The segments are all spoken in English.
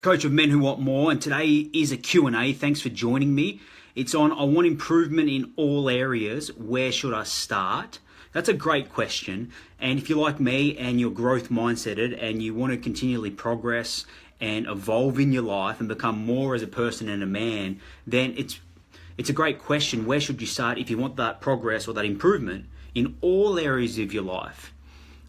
Coach of Men Who Want More, and today is a Q&A. Thanks for joining me. It's on I want improvement in all areas. Where should I start? That's a great question. And if you're like me and you're growth mindseted and you want to continually progress and evolve in your life and become more as a person and a man, then it's a great question. Where should you start if you want that progress or that improvement in all areas of your life?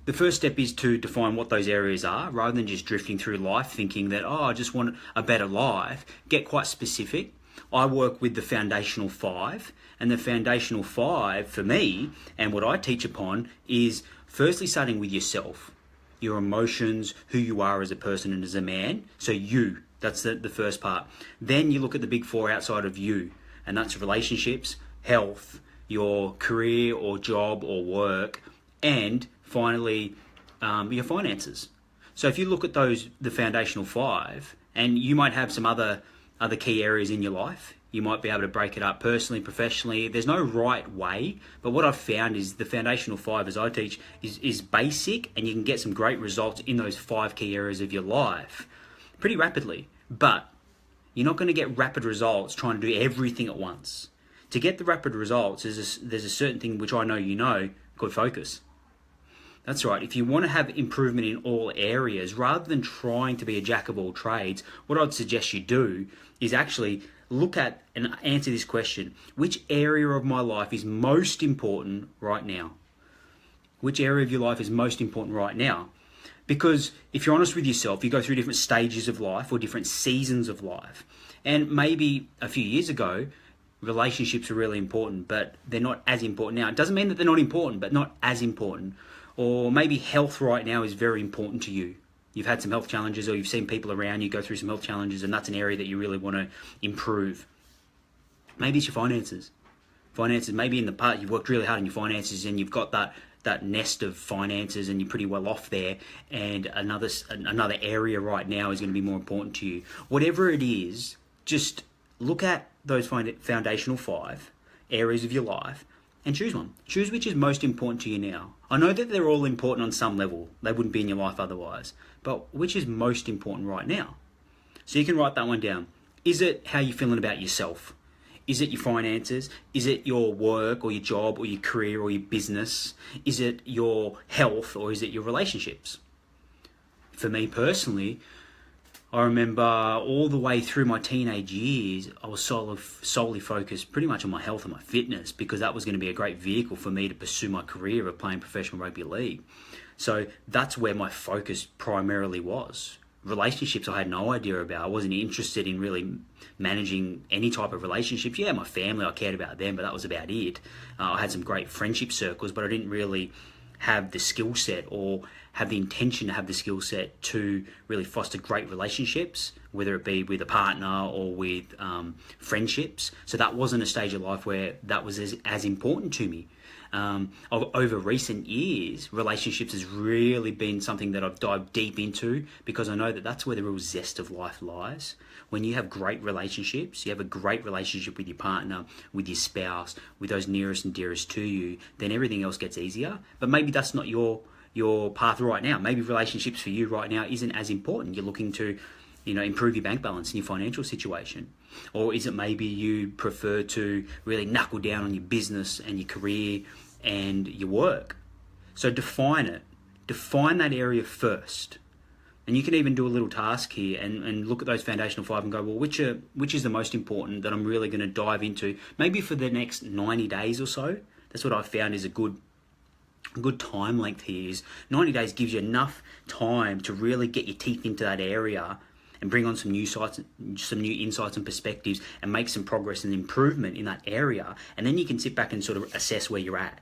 The first step is to define what those areas are rather than just drifting through life thinking that, I just want a better life. Get quite specific. I work with the foundational five, and the foundational five for me and what I teach upon is firstly starting with yourself, your emotions, who you are as a person and as a man. So that's the first part. Then you look at the big four outside of you, and that's relationships, health, your career or job or work, and finally, your finances. So if you look at the foundational five, and you might have some other key areas in your life, you might be able to break it up personally, professionally. There's no right way, but what I've found is the foundational five, as I teach, is basic, and you can get some great results in those five key areas of your life pretty rapidly. But you're not going to get rapid results trying to do everything at once. To get the rapid results, there's a certain thing which I know you know called focus. That's right. If you want to have improvement in all areas, rather than trying to be a jack of all trades, what I'd suggest you do is actually look at and answer this question. Which area of my life is most important right now? Which area of your life is most important right now? Because if you're honest with yourself, you go through different stages of life or different seasons of life. And maybe a few years ago, relationships are really important, but they're not as important now. It doesn't mean that they're not important, but not as important. Or maybe health right now is very important to you. You've had some health challenges, or you've seen people around you go through some health challenges, and that's an area that you really want to improve. Maybe it's your finances. Maybe in the past you've worked really hard on your finances and you've got that nest of finances and you're pretty well off there, and another area right now is going to be more important to you. Whatever it is, just look at those foundational five areas of your life and choose one. Choose which is most important to you now. I know that they're all important on some level. They wouldn't be in your life otherwise. But which is most important right now? So you can write that one down. Is it how you're feeling about yourself? Is it your finances? Is it your work or your job or your career or your business? Is it your health or is it your relationships? For me personally, I remember all the way through my teenage years, I was solely focused pretty much on my health and my fitness, because that was going to be a great vehicle for me to pursue my career of playing professional rugby league. So that's where my focus primarily was. Relationships I had no idea about. I wasn't interested in really managing any type of relationships. Yeah, my family, I cared about them, but that was about it. I had some great friendship circles, but I didn't really have the skill set or have the intention to have the skill set to really foster great relationships, whether it be with a partner or with friendships. So that wasn't a stage of life where that was as important to me. Over recent years, relationships has really been something that I've dived deep into, because I know that that's where the real zest of life lies. When you have great relationships, you have a great relationship with your partner, with your spouse, with those nearest and dearest to you, then everything else gets easier. But maybe that's not your path right now. Maybe relationships for you right now isn't as important. You're looking to improve your bank balance and your financial situation. Or is it maybe you prefer to really knuckle down on your business and your career and your work? So define it. Define that area first. And you can even do a little task here and look at those foundational five and go, well, which is the most important that I'm really going to dive into, maybe for the next 90 days or so. That's what I've found is a good time length here. Is 90 days gives you enough time to really get your teeth into that area and bring on some new insights and perspectives and make some progress and improvement in that area. And then you can sit back and sort of assess where you're at.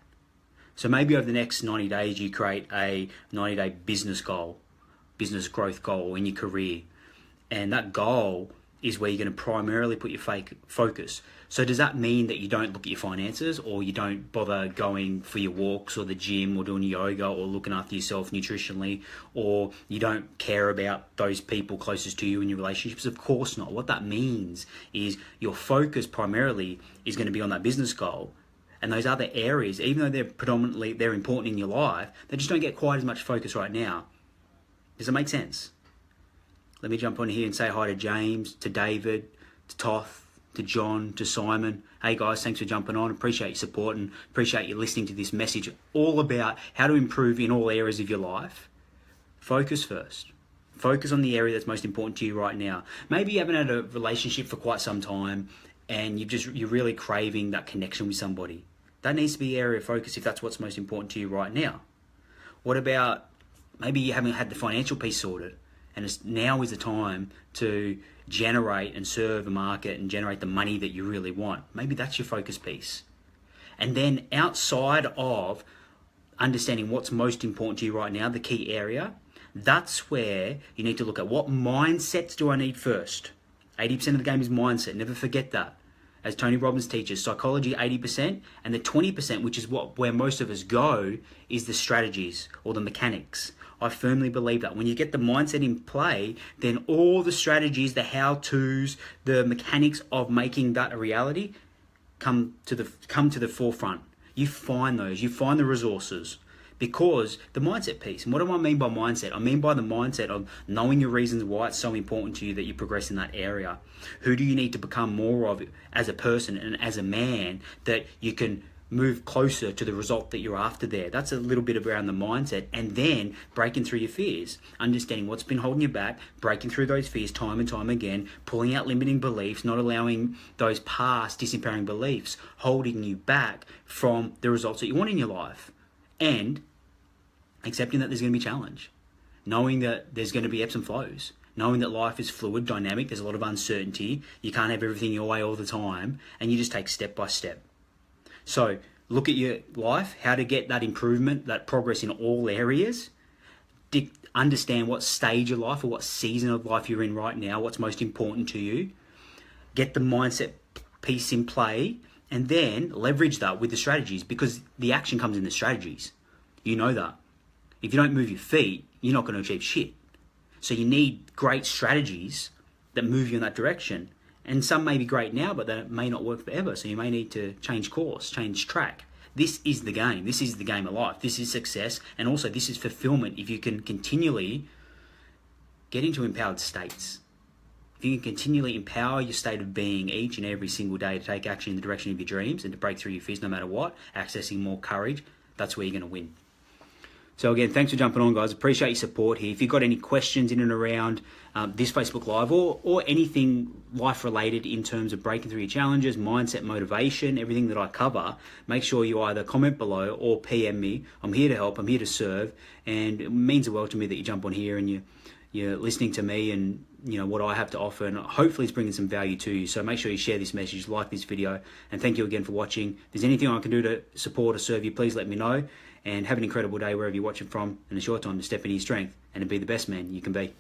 So maybe over the next 90 days, you create a 90-day business growth goal in your career. And that goal is where you're going to primarily put your focus. So does that mean that you don't look at your finances, or you don't bother going for your walks or the gym or doing yoga or looking after yourself nutritionally, or you don't care about those people closest to you in your relationships? Of course not. What that means is your focus primarily is going to be on that business goal. And those other areas, even though they're important in your life, they just don't get quite as much focus right now. Does that make sense? Let me jump on here and say hi to James, to David, to Toth, to John, to Simon. Hey guys, thanks for jumping on. Appreciate your support and appreciate you listening to this message all about how to improve in all areas of your life. Focus first. Focus on the area that's most important to you right now. Maybe you haven't had a relationship for quite some time and you're really craving that connection with somebody. That needs to be the area of focus if that's what's most important to you right now. What about maybe you haven't had the financial piece sorted and now is the time to generate and serve a market and generate the money that you really want. Maybe that's your focus piece. And then outside of understanding what's most important to you right now, the key area, that's where you need to look at what mindsets do I need first. 80% of the game is mindset. Never forget that. As Tony Robbins teaches, psychology 80%, and the 20%, which is where most of us go, is the strategies or the mechanics. I firmly believe that when you get the mindset in play, then all the strategies, the how-tos, the mechanics of making that a reality come to the forefront. You find those, you find the resources, because the mindset piece. And what do I mean by mindset? I mean by the mindset of knowing your reasons why it's so important to you that you progress in that area. Who do you need to become more of as a person and as a man that you can move closer to the result that you're after there? That's a little bit around the mindset. And then breaking through your fears, understanding what's been holding you back, breaking through those fears time and time again, pulling out limiting beliefs, not allowing those past disempowering beliefs holding you back from the results that you want in your life. And accepting that there's going to be challenge, knowing that there's going to be ebbs and flows, knowing that life is fluid, dynamic, there's a lot of uncertainty, you can't have everything your way all the time, and you just take step by step. So look at your life, how to get that improvement, that progress in all areas. Understand what stage of life or what season of life you're in right now, what's most important to you. Get the mindset piece in play, and then leverage that with the strategies, because the action comes in the strategies. You know that. If you don't move your feet, you're not going to achieve shit. So you need great strategies that move you in that direction. And some may be great now, but they may not work forever. So you may need to change course, change track. This is the game. This is the game of life. This is success. And also this is fulfillment if you can continually get into empowered states. If you can continually empower your state of being each and every single day to take action in the direction of your dreams and to break through your fears no matter what, accessing more courage, that's where you're going to win. So again, thanks for jumping on, guys. Appreciate your support here. If you've got any questions in and around this Facebook Live or anything life-related in terms of breaking through your challenges, mindset, motivation, everything that I cover, make sure you either comment below or PM me. I'm here to help. I'm here to serve. And it means the world to me that you jump on here and you're listening to me and what I have to offer, and hopefully it's bringing some value to you. So make sure you share this message, like this video, and thank you again for watching. If there's anything I can do to support or serve you, please let me know. And have an incredible day wherever you're watching from. And it's your time to step into your strength and to be the best man you can be.